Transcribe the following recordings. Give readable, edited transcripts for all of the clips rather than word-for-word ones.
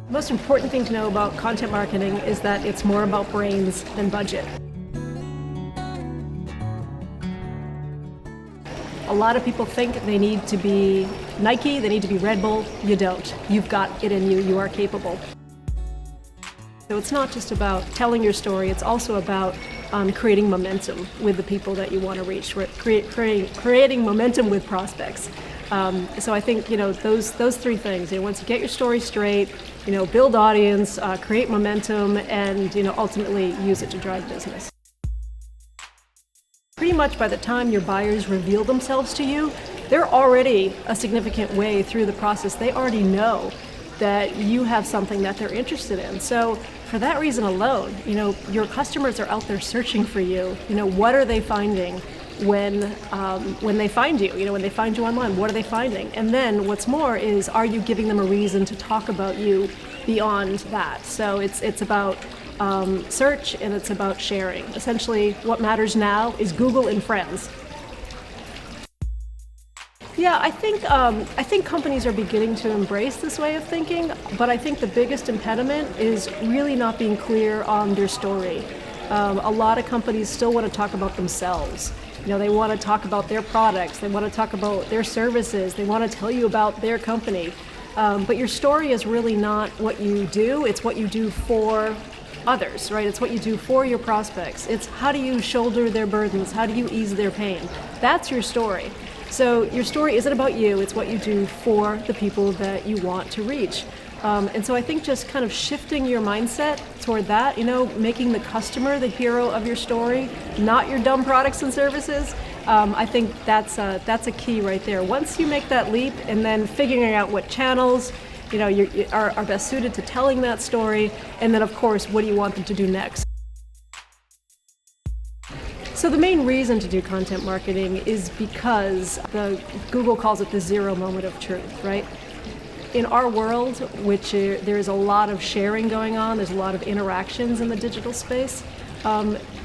The most important thing to know about content marketing is that it's more about brains than budget. A lot of people think they need to be Nike, they need to be Red Bull. You don't. You've got it in you. You are capable. So it's not just about telling your story, it's also about creating momentum with the people that you want to reach, creating momentum with prospects. So I think those three things. Once you get your story straight, build audience, create momentum, and ultimately use it to drive business. Pretty much by the time your buyers reveal themselves to you, they're already a significant way through the process. They already know that you have something that they're interested in. So for that reason alone, your customers are out there searching for you. What are they finding when they find you? When they find you online, what are they finding? And then what's more is, are you giving them a reason to talk about you beyond that? So it's about search, and it's about sharing. Essentially, what matters now is Google and friends. Yeah, I think companies are beginning to embrace this way of thinking, but I think the biggest impediment is really not being clear on their story. A lot of companies still want to talk about themselves. They want to talk about their products, they want to talk about their services, they want to tell you about their company. But your story is really not what you do, it's what you do for others, right? It's what you do for your prospects. It's how do you shoulder their burdens, how do you ease their pain? That's your story. So your story isn't about you, it's what you do for the people that you want to reach. And so I think just kind of shifting your mindset toward that, making the customer the hero of your story, not your dumb products and services, I think that's a key right there. Once you make that leap, and then figuring out what channels are best suited to telling that story, and then of course, what do you want them to do next? So the main reason to do content marketing is because Google calls it the zero moment of truth, right? In our world, which there is a lot of sharing going on, there's a lot of interactions in the digital space,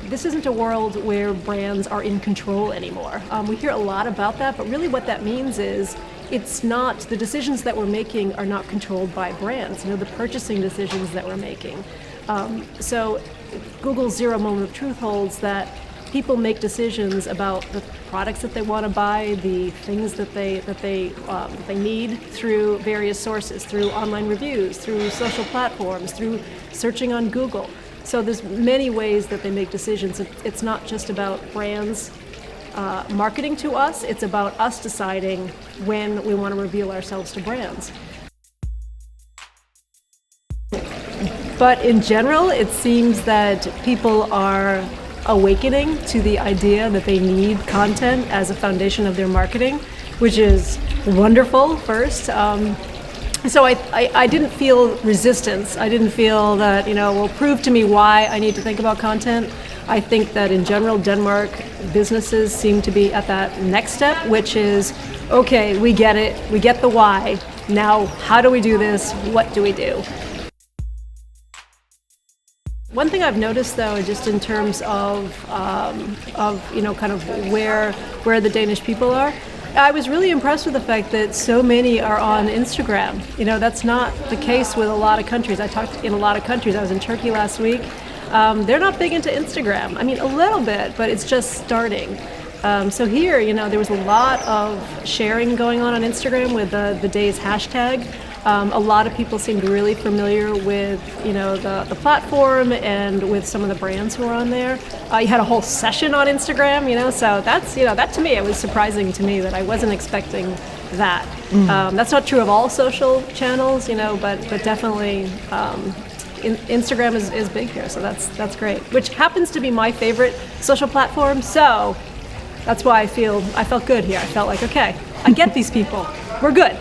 this isn't a world where brands are in control anymore. We hear a lot about that, but really what that means is the decisions that we're making are not controlled by brands, the purchasing decisions that we're making. So Google's zero moment of truth holds that people make decisions about the products that they want to buy, the things that they need through various sources, through online reviews, through social platforms, through searching on Google. So there's many ways that they make decisions. It's not just about brands marketing to us, it's about us deciding when we want to reveal ourselves to brands. But in general, it seems that people are awakening to the idea that they need content as a foundation of their marketing, which is wonderful first. So I didn't feel resistance. I didn't feel that, prove to me why I need to think about content. I think that in general, Denmark businesses seem to be at that next step, which is, okay, we get it, we get the why. Now, how do we do this? What do we do? One thing I've noticed, though, just in terms of kind of where the Danish people are, I was really impressed with the fact that so many are on Instagram. That's not the case with a lot of countries. I talked in a lot of countries. I was in Turkey last week. They're not big into Instagram. I mean, a little bit, but it's just starting. So here, there was a lot of sharing going on Instagram with the day's hashtag. A lot of people seemed really familiar with, the platform and with some of the brands who are on there. You had a whole session on Instagram, so that's, that to me, it was surprising to me that I wasn't expecting that. That's not true of all social channels, but definitely Instagram is big here, so that's great. Which happens to be my favorite social platform, so that's why I felt good here. I felt like, okay, I get these people. We're good.